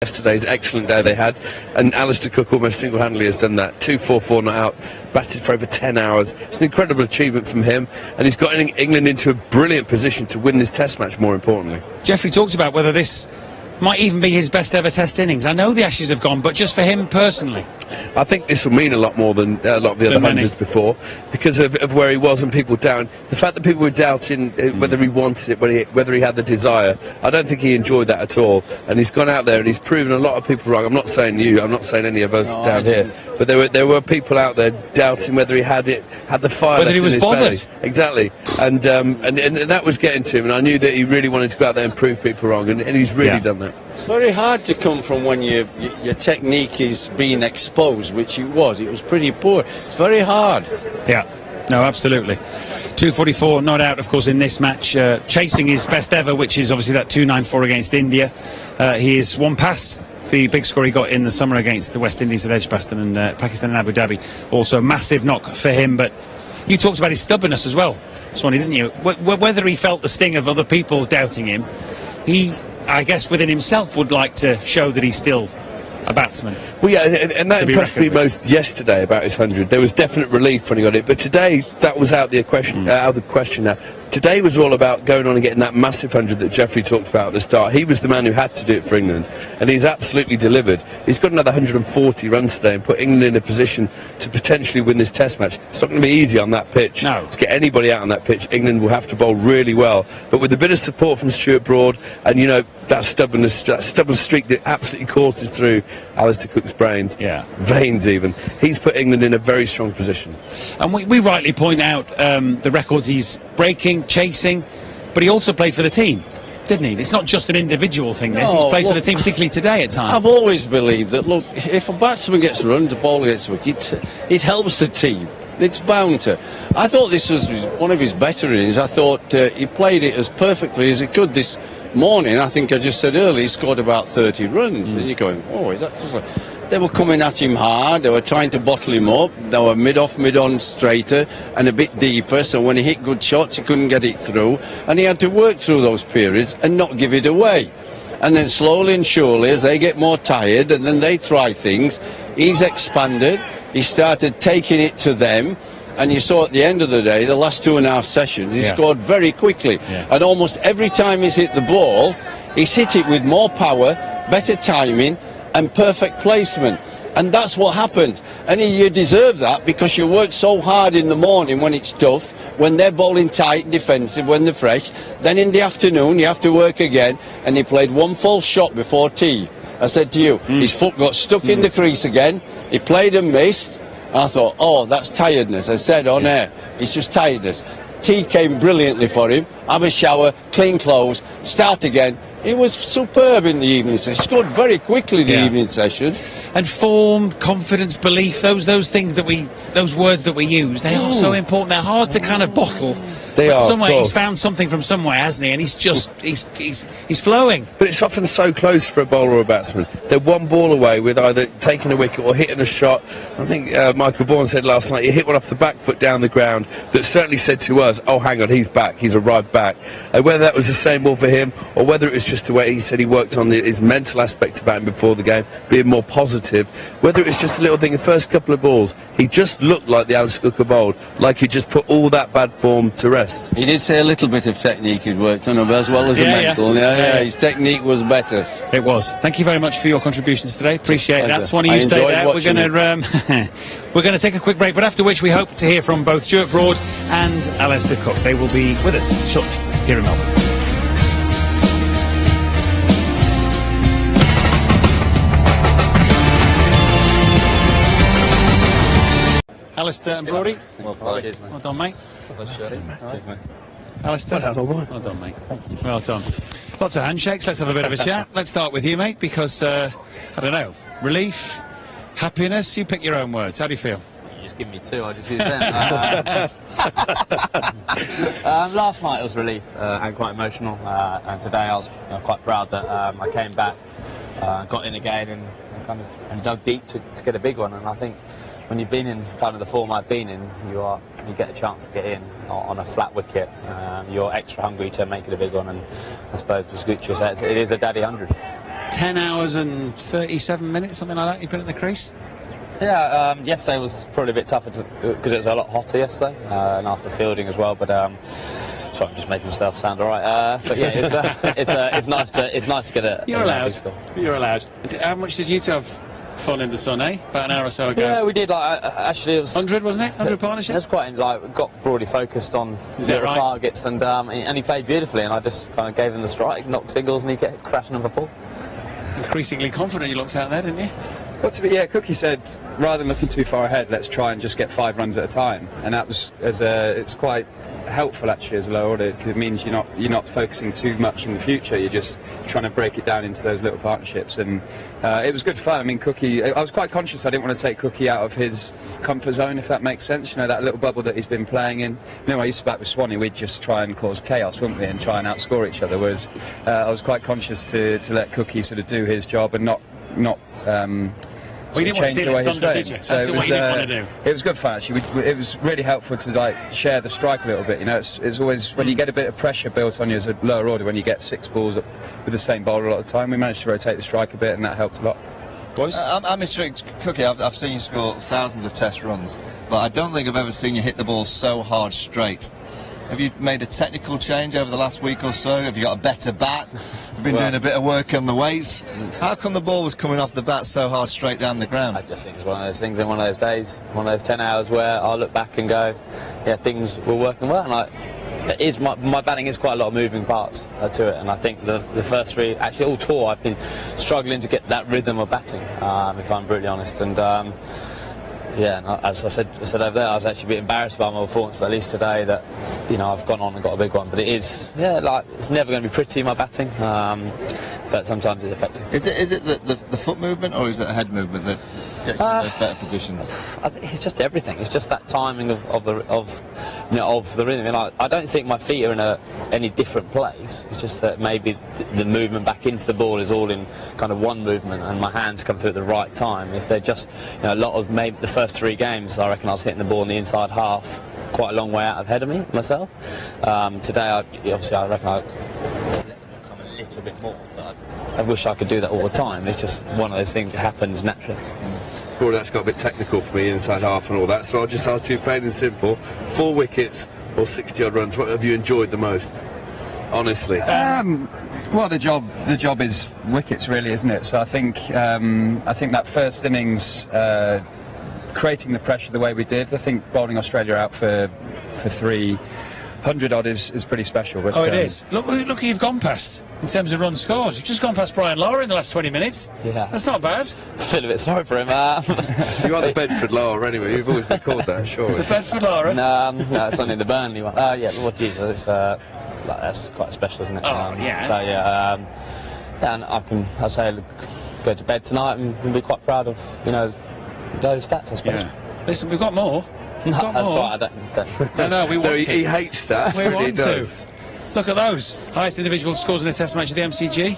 yesterday's excellent day they had, and Alistair Cook almost single-handedly has done that. 2-4-4 not out, batted for over 10 hours. It's an incredible achievement from him, and he's got England into a brilliant position to win this Test match, more importantly. Jeffrey talked about whether this might even be his best ever Test innings. I know the Ashes have gone, but just for him personally. I think this will mean a lot more than a lot of the other hundreds before, because of where he was and people down. The fact that people were doubting whether he wanted it, whether he had the desire, I don't think he enjoyed that at all. And he's gone out there and he's proven a lot of people wrong. I'm not saying you, I'm not saying any of us down here, but there were people out there doubting whether he had it, had the fire, whether left he was in his bothered. belly. Exactly, and that was getting to him. And I knew that he really wanted to go out there and prove people wrong, and he's really done that. It's very hard to come from when your technique is being exposed, which it was pretty poor. It's very hard. Yeah, no, absolutely. 244 not out, of course, in this match, chasing his best ever, which is obviously that 294 against India. He is one past the big score he got in the summer against the West Indies at Edgbaston and Pakistan and Abu Dhabi. Also a massive knock for him, but you talked about his stubbornness as well, Swanee, didn't you? Whether he felt the sting of other people doubting him, he, I guess, within himself would like to show that he's still a batsman. Well, yeah, and that impressed me most yesterday about his 100. There was definite relief when he got it, but today that was out of the question now. Today was all about going on and getting that massive 100 that Jeffrey talked about at the start. He was the man who had to do it for England, and he's absolutely delivered. He's got another 140 runs today and put England in a position to potentially win this Test match. It's not going to be easy on that pitch. No. To get anybody out on that pitch, England will have to bowl really well. But with a bit of support from Stuart Broad and, you know, that stubborn streak that absolutely courses through Alistair Cook's veins even, he's put England in a very strong position. And we rightly point out the records he's breaking, chasing, but he also played for the team, didn't he? It's not just an individual thing, this. He's played for the team, particularly today at times. I've always believed that, look, if a batsman gets runs, a bowler gets wicket, it helps the team. It's bound to. I thought this was one of his better innings. I thought he played it as perfectly as he could this morning. I think I just said earlier he scored about 30 runs. And you're going, oh, is that just like... They were coming at him hard, they were trying to bottle him up, they were mid-off, mid-on straighter and a bit deeper, so when he hit good shots he couldn't get it through, and he had to work through those periods and not give it away. And then slowly and surely, as they get more tired and then they try things, he's expanded, he started taking it to them, and you saw at the end of the day, the last 2.5 sessions, he scored very quickly. And almost every time he's hit the ball, he's hit it with more power, better timing, and perfect placement, and that's what happened. And you deserve that because you work so hard in the morning when it's tough, when they're bowling tight and defensive, when they're fresh. Then in the afternoon you have to work again, and he played one false shot before tea. I said to you, his foot got stuck in the crease again, he played and missed. I thought, oh, that's tiredness. I said on air, it's just tiredness. Tea came brilliantly for him, have a shower, clean clothes, start again. He was superb in the evening session. He scored very quickly in the evening session. And form, confidence, belief, those things that those words that we use, they are so important. They're hard to kind of bottle. They are, somewhere he's found something from somewhere, hasn't he? And he's just he's flowing. But it's often so close for a bowler or a batsman. They're one ball away with either taking a wicket or hitting a shot. I think Michael Vaughan said last night he hit one off the back foot down the ground that certainly said to us, oh, hang on, he's back, he's arrived back. Whether that was the same ball for him or whether it was just the way he said he worked on his mental aspect about him before the game, being more positive, whether it was just a little thing, the first couple of balls, he just looked like the Alistair Cook of old, like he just put all that bad form to rest. He did say a little bit of technique he'd worked on, as well as the mental. His technique was better. It was. Thank you very much for your contributions today. Appreciate it. That's one of you stay there. We're going to take a quick break, but after which we hope to hear from both Stuart Broad and Alistair Cook. They will be with us shortly here in Melbourne. Alistair and Brody. Well played. Well done, mate. Alistair, well done, mate. Well done. Lots of handshakes. Let's have a bit of a chat. Let's start with you, mate, because I don't know, relief, happiness. You pick your own words. How do you feel? You just give me two. I just use them. Last night was relief and quite emotional, and today I was quite proud that I came back, got in again, and dug deep to get a big one. And I think when you've been in kind of the form I've been in, you get a chance to get in on a flat wicket. You're extra hungry to make it a big one, and I suppose, as Gucci says, it is a daddy 100. 10 hours and 37 minutes, something like that, you've been at the crease? Yeah, yesterday was probably a bit tougher because it was a lot hotter yesterday, and after fielding as well. But sorry, I'm just making myself sound all right. But yeah, it's nice to get a. You're a allowed. big score. You're allowed. How much did you two have fun in the sun, eh? About an hour or so ago. Yeah, we did. Like actually, it was 100, wasn't it? 100 It partnership. was quite like got broadly focused on Is that little right? targets, and he played beautifully, and I just kind of gave him the strike, knocked singles, and he kept crashing them for ball. Increasingly confident you looked out there, didn't you? Well, Cookie said, rather than looking too far ahead, let's try and just get 5 runs at a time, and that was it's quite helpful actually as a low order, because it means you're not focusing too much in the future. You're just trying to break it down into those little partnerships, and it was good fun. I mean, Cookie, I was quite conscious I didn't want to take Cookie out of his comfort zone, if that makes sense. You know, that little bubble that he's been playing in. You know, I used to bat with Swanee, we'd just try and cause chaos, wouldn't we, and try and outscore each other. Whereas I was quite conscious to let Cookie sort of do his job and not. Well, you didn't want to change steal the way his he's thunder, playing. did you? So That's it what was, you didn't want to do. It was good fun actually. It was really helpful to like share the strike a little bit. You know, it's always when you get a bit of pressure built on you as a lower order, when you get 6 balls with the same bowler a lot of the time. We managed to rotate the strike a bit, and that helped a lot. Boys? I'm intrigued, Cookie. I've seen you score thousands of test runs, but I don't think I've ever seen you hit the ball so hard straight. Have you made a technical change over the last week or so? Have you got a better bat? You've been doing a bit of work on the weights. How come the ball was coming off the bat so hard straight down the ground? I just think it's one of those things in one of those days, one of those 10 hours where I look back and go, yeah, things were working well. And my batting is quite a lot of moving parts to it, and I think the first 3, actually all tour, I've been struggling to get that rhythm of batting, if I'm brutally honest. And yeah, and as I said over there, I was actually a bit embarrassed by my performance, but at least today that, you know, I've gone on and got a big one. But it is, yeah, like it's never going to be pretty, my batting, but sometimes it's effective. Is it the foot movement, or is it a head movement that gets you in those better positions? I think it's just everything. It's just that timing of the rhythm. And I don't think my feet are in any different place. It's just that maybe the movement back into the ball is all in kind of one movement, and my hands come through at the right time. If they're just, you know, a lot of maybe the first 3 games, I reckon I was hitting the ball in the inside half, quite a long way out ahead of me myself. Today, I reckon I let them come a little bit more. But I wish I could do that all the time. It's just one of those things that happens naturally. Well, that's got a bit technical for me, inside half and all that, so I'll just ask you plain and simple, 4 wickets or 60 odd runs, what have you enjoyed the most, honestly? Well, the job is wickets, really, isn't it? So I think that first innings, creating the pressure the way we did, I think bowling Australia out for 300 odd is pretty special. But, It is. Look who you've gone past in terms of runs scored. You've just gone past Brian Lara in the last 20 minutes. Yeah. That's not bad. I feel a bit sorry for him. You are the Bedford Lara anyway, you've always been called that, surely. The Bedford Lara. No, it's only the Burnley one. Yeah, well, Jesus, that's quite special, isn't it? Oh, yeah. So yeah, and I'd say go to bed tonight and be quite proud of, you know, those stats, I suppose. Yeah. Listen, we've got more. We've got That's more. why I don't. No, we want No, to. he hates that, We but he want does. to. Look at those. Highest individual scores in a test match of the MCG.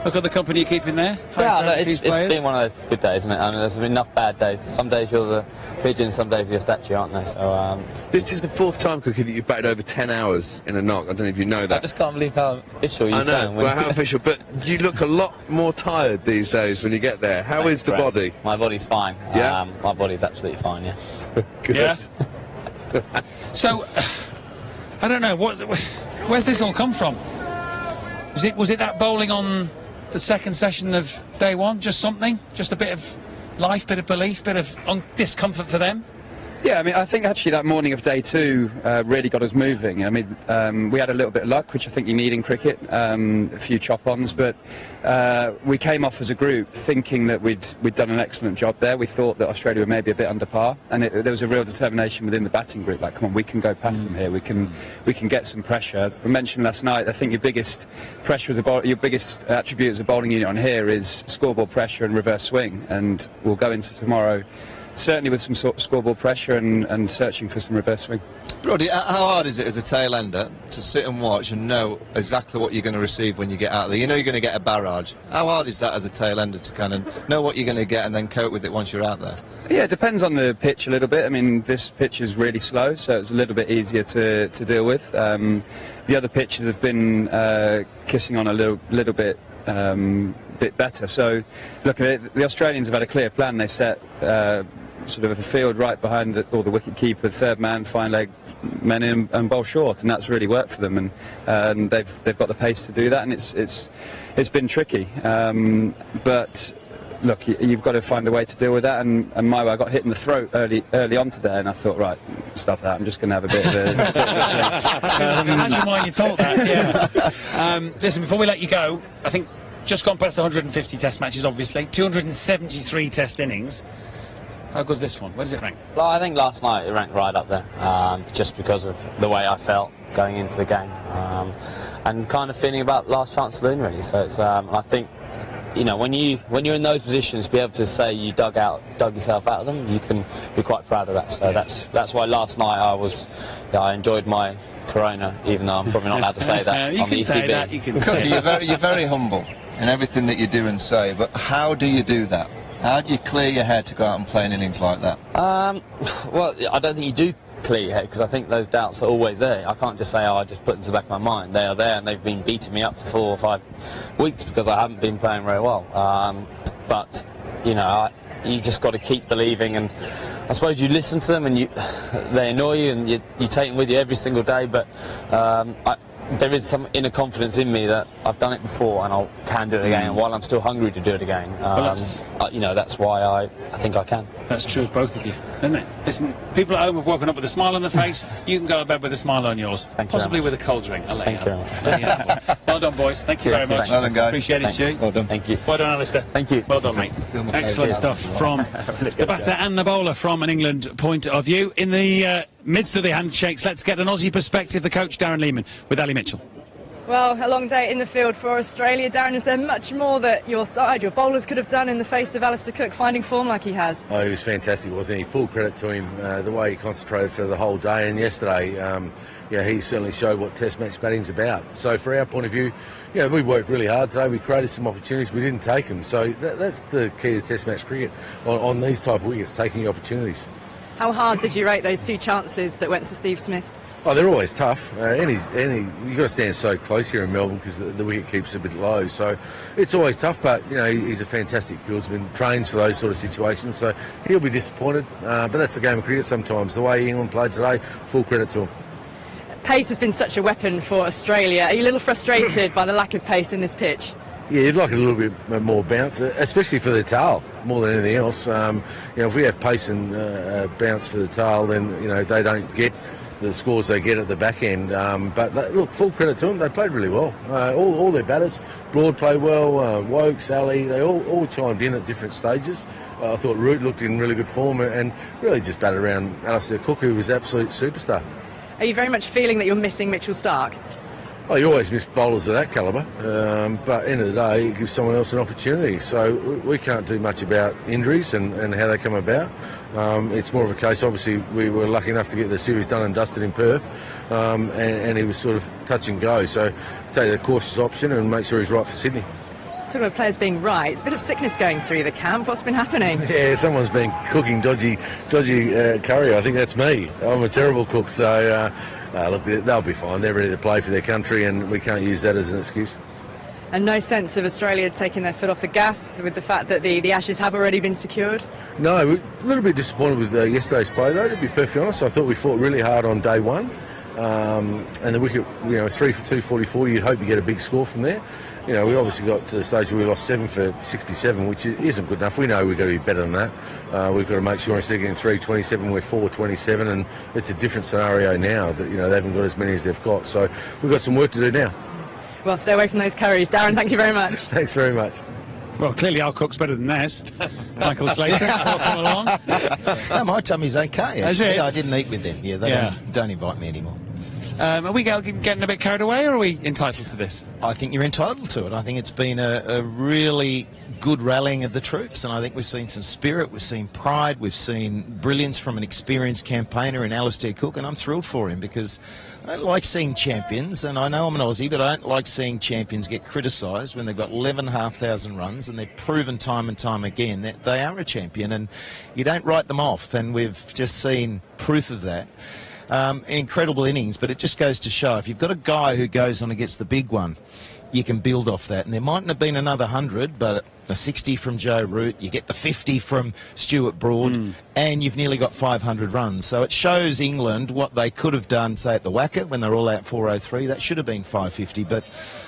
Look at the company you're keeping there. Yeah, Highest no, overseas it's players. been one of those good days, isn't it? I mean, there's been enough bad days. Some days you're the pigeon, some days you're a statue, aren't they? So This is the 4th time, Cookie, that you've batted over 10 hours in a knock. I don't know if you know I that. just can't believe how official you I know, sound. well, how official, but you look a lot more tired these days when you get there. How is the body? My body's fine. Yeah? My body's absolutely fine, yeah. Good. Yeah. So, I don't know. Where's this all come from? Was it that bowling on the second session of day 1? Just something? Just a bit of life, bit of belief, bit of discomfort for them? Yeah, I mean, I think actually that morning of day 2 really got us moving. I mean, we had a little bit of luck, which I think you need in cricket, a few chop-ons, but we came off as a group thinking that we'd done an excellent job there. We thought that Australia were maybe a bit under par, and there was a real determination within the batting group, like, come on, we can go past them here, we can get some pressure. I mentioned last night, I think your biggest pressure as your biggest attribute as a bowling unit on here is scoreboard pressure and reverse swing, and we'll go into tomorrow certainly with some sort of scoreboard pressure and searching for some reverse swing. Brody, how hard is it as a tail ender to sit and watch and know exactly what you're going to receive when you get out there? You know you're going to get a barrage. How hard is that as a tail ender to kind of know what you're going to get and then cope with it once you're out there? Yeah, it depends on the pitch a little bit. I mean, this pitch is really slow, so it's a little bit easier to deal with. The other pitches have been kissing on a little bit bit better. So, look, the Australians have had a clear plan. They set sort of a field right behind the wicket keeper, third man, fine leg men in and bowl short, and that's really worked for them. And they've got the pace to do that, and it's been tricky. But look, you've got to find a way to deal with that. And I got hit in the throat early on today, and I thought, right, stuff that. I'm just going to have a bit of a. Imagine why you thought that. Yeah. Listen, before we let you go, I think just gone past 150 Test matches, obviously, 273 Test innings. How good's this one? Where does it rank? Well, I think last night it ranked right up there, just because of the way I felt going into the game, and kind of feeling about last chance saloon really. So it's, I think, you know, when you're in those positions, to be able to say you dug yourself out of them, you can be quite proud of that. So that's why last night I enjoyed my Corona, even though I'm probably not allowed to say that you on the can ECB. say that. You can say Cookie, that. you're very humble in everything that you do and say, but how do you do that? How do you clear your head to go out and play an innings like that? Well, I don't think you do clear your head, because I think those doubts are always there. I can't just say, I just put them to the back of my mind. They are there, and they've been beating me up for 4 or 5 weeks because I haven't been playing very well. But, you know, you just got to keep believing, and I suppose you listen to them and they annoy you, and you take them with you every single day, but there is some inner confidence in me that I've done it before and I can do it again, and while I'm still hungry to do it again, you know, that's why I think I can. That's true of both of you, isn't it? Listen, people at home have woken up with a smile on their face. You can go to bed with a smile on yours, possibly with a cold drink. I'll let you know. Well done, boys. Thank you very much. Well done, guys. Appreciate it, Stu. Well done. Thank you. Well done, Alistair. Thank you. Well done, mate. Excellent stuff from the batter and the bowler from an England point of view. In the midst of the handshakes, let's get an Aussie perspective. The coach, Darren Lehmann, with Ali Mitchell. Well, a long day in the field for Australia. Darren, is there much more that your bowlers could have done in the face of Alistair Cook finding form like he has? Oh, he was fantastic, wasn't he? Full credit to him, the way he concentrated for the whole day. And yesterday, he certainly showed what Test match batting's about. So from our point of view, we worked really hard today. We created some opportunities. We didn't take them. So that's the key to Test match cricket on these type of wickets, taking the opportunities. How hard did you rate those 2 chances that went to Steve Smith? Oh, they're always tough. You've got to stand so close here in Melbourne because the wicket keeps a bit low. So it's always tough, but, he's a fantastic fieldsman, trains for those sort of situations. So he'll be disappointed, but that's the game of cricket sometimes. The way England played today, full credit to him. Pace has been such a weapon for Australia. Are you a little frustrated by the lack of pace in this pitch? Yeah, you'd like a little bit more bounce, especially for the tail, more than anything else. If we have pace and bounce for the tail, then, they don't get the scores they get at the back end. But look, full credit to them. They played really well. All their batters, Broad played well, Wokes, Ali, they all chimed in at different stages. I thought Root looked in really good form and really just batted around Alistair Cook, who was absolute superstar. Are you very much feeling that you're missing Mitchell Starc? Oh, you always miss bowlers of that calibre, but end of the day, it gives someone else an opportunity. So we can't do much about injuries and how they come about. It's more of a case, obviously, we were lucky enough to get the series done and dusted in Perth, and he was sort of touch and go. So take the cautious option and make sure he's right for Sydney. Talking about players being right, it's a bit of sickness going through the camp. What's been happening? Yeah, someone's been cooking dodgy curry. I think that's me. I'm a terrible cook, so look, they'll be fine. They're ready to play for their country, and we can't use that as an excuse. And no sense of Australia taking their foot off the gas with the fact that the Ashes have already been secured? No, we're a little bit disappointed with yesterday's play, though, to be perfectly honest. I thought we fought really hard on day one. And the wicket, 3 for 244, you'd hope you get a big score from there. We obviously got to the stage where we lost 7 for 67, which isn't good enough. We know we've got to be better than that. We've got to make sure instead of getting 327, we're 427, and it's a different scenario now that, they haven't got as many as they've got. So we've got some work to do now. Well, stay away from those curries. Darren, thank you very much. Thanks very much. Well, clearly our cook's better than theirs. Michael Slater, welcome along. No, my tummy's okay, Is actually. it? I didn't eat with them. Yeah, they don't invite me anymore. Are we getting a bit carried away, or are we entitled to this? I think you're entitled to it. I think it's been a really good rallying of the troops, and I think we've seen some spirit, we've seen pride, we've seen brilliance from an experienced campaigner in Alistair Cook, and I'm thrilled for him because I don't like seeing champions, and I know I'm an Aussie, but I don't like seeing champions get criticised when they've got 11,500 runs and they've proven time and time again that they are a champion, and you don't write them off, and we've just seen proof of that. Incredible innings, but it just goes to show if you've got a guy who goes on and gets the big one, you can build off that. And there mightn't have been another 100, but a 60 from Joe Root, you get the 50 from Stuart Broad, and you've nearly got 500 runs. So it shows England what they could have done, say, at the Wacker when they're all out 403. That should have been 550. But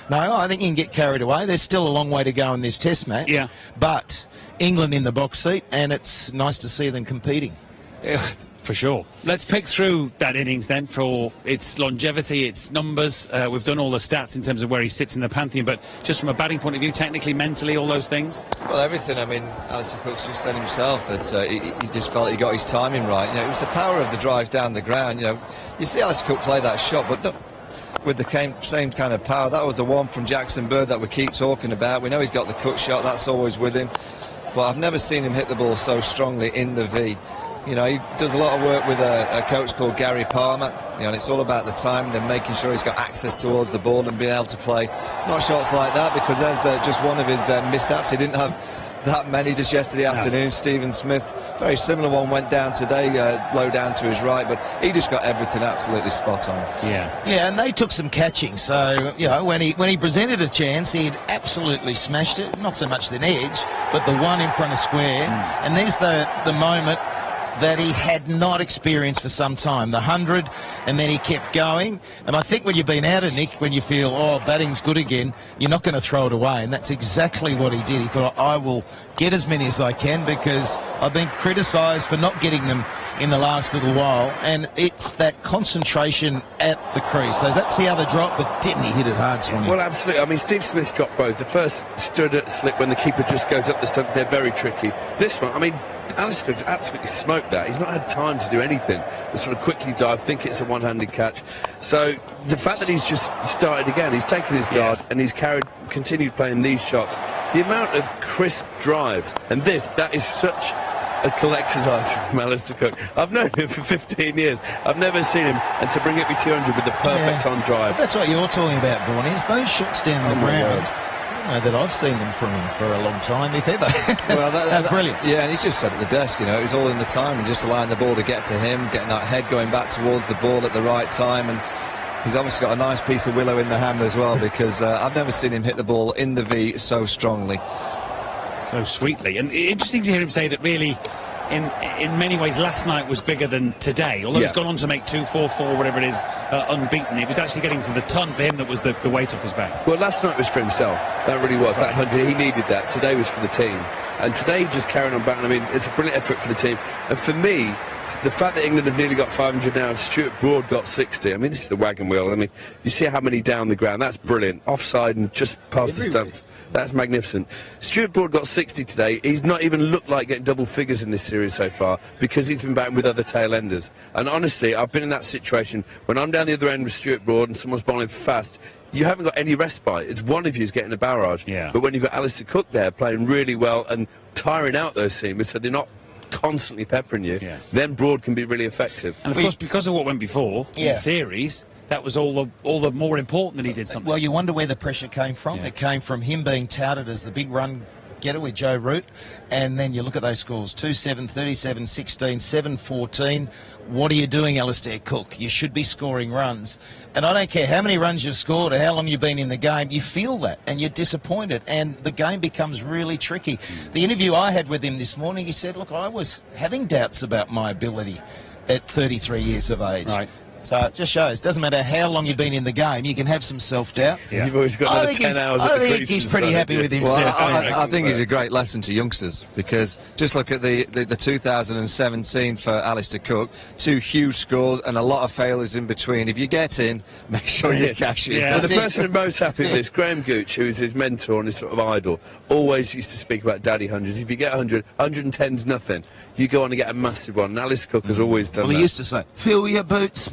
no, I think you can get carried away. There's still a long way to go in this Test match. Yeah. But England in the box seat, and it's nice to see them competing. Yeah, for sure. Let's pick through that innings then for its longevity, its numbers. We've done all the stats in terms of where he sits in the pantheon, but just from a batting point of view, technically, mentally, all those things? Well, everything. I mean, Alistair Cook's just said himself that he just felt he got his timing right. You know, it was the power of the drives down the ground. You know, you see Alistair Cook play that shot, but with the same kind of power. That was the one from Jackson Bird that we keep talking about. We know he's got the cut shot, that's always with him. But I've never seen him hit the ball so strongly in the V. You know, he does a lot of work with a coach called Gary Palmer. You know, and it's all about the timing and making sure he's got access towards the ball and being able to play not shots like that, because that's just one of his mishaps. He didn't have that many just yesterday afternoon. Stephen Smith, very similar one, went down today, low down to his right, but he just got everything absolutely spot on. Yeah, and they took some catching. So, you know, when he presented a chance, he'd absolutely smashed it. Not so much the edge, but the one in front of square. And there's the moment that he had not experienced for some time, the 100, and then he kept going. And I think when you've been out of nick, when you feel, oh, batting's good again, you're not going to throw it away, and that's exactly what he did. He thought, I will get as many as I can, because I've been criticised for not getting them in the last little while, and it's that concentration at the crease. So that's the other drop, but didn't he hit it hard, Swanee? Well, absolutely. I mean, Steve Smith's dropped both. The first stood at slip when the keeper just goes up the stump. They're very tricky. This one, I mean, Alistair Cook's absolutely smoked that. He's not had time to do anything. The sort of quickly dive, think it's a one-handed catch. So the fact that he's just started again, he's taken his guard and he's continued playing these shots. The amount of crisp drives, and that is such a collector's item from Alistair Cook. I've known him for 15 years. I've never seen him, and to bring it with 200 with the perfect on drive. That's what you're talking about, Vaughan, is those shots down the ground. I don't know that I've seen them from him for a long time, if ever. Well, that's brilliant. Yeah, and he's just said at the desk, you know, it was all in the time and just allowing the ball to get to him, getting that head going back towards the ball at the right time, and he's obviously got a nice piece of willow in the hand as well, because I've never seen him hit the ball in the V so strongly. So sweetly. And interesting to hear him say that really, in many ways, last night was bigger than today. Although he's gone on to make 244, whatever it is, unbeaten. It was actually getting to the ton for him that was the weight off his back. Well, last night was for himself. That really was. That 100, he needed that. Today was for the team. And today, just carrying on batting. I mean, it's a brilliant effort for the team. And for me, the fact that England have nearly got 500 now, Stuart Broad got 60. I mean, this is the wagon wheel. I mean, you see how many down the ground. That's brilliant. Offside and just past the stumps. That's magnificent. Stuart Broad got 60 today. He's not even looked like getting double figures in this series so far, because he's been batting with other tail enders. And honestly, I've been in that situation when I'm down the other end with Stuart Broad and someone's bowling fast. You haven't got any respite. It's one of you's getting a barrage. Yeah. But when you've got Alistair Cook there playing really well and tiring out those seamers, so they're not constantly peppering you, then Broad can be really effective. And of course, because of what went before in the series, that was all the more important that he did something. Well, you wonder where the pressure came from. It came from him being touted as the big run getter with Joe Root, and then you look at those scores: 2-7, 37, 16, 7, 14. What are you doing, Alistair Cook? You should be scoring runs. And I don't care how many runs you've scored or how long you've been in the game, you feel that and you're disappointed, and the game becomes really tricky. The interview I had with him this morning, he said, look, I was having doubts about my ability at 33 years of age. Right. So it just shows, doesn't matter how long you've been in the game, you can have some self-doubt. You've always got another 10 hours at the I think crease he's and pretty so, happy with himself. Well, I think he's a great lesson to youngsters, because just look at the 2017 for Alistair Cook. 2 huge scores and a lot of failures in between. If you get in, make sure you cash in. But the person I'm most happy with this, Graham Gooch, who is his mentor and his sort of idol, always used to speak about daddy hundreds. If you get 100, 110's nothing. You go on and get a massive one. And Alistair Cook has always done that. Well, he used to say, fill your boots.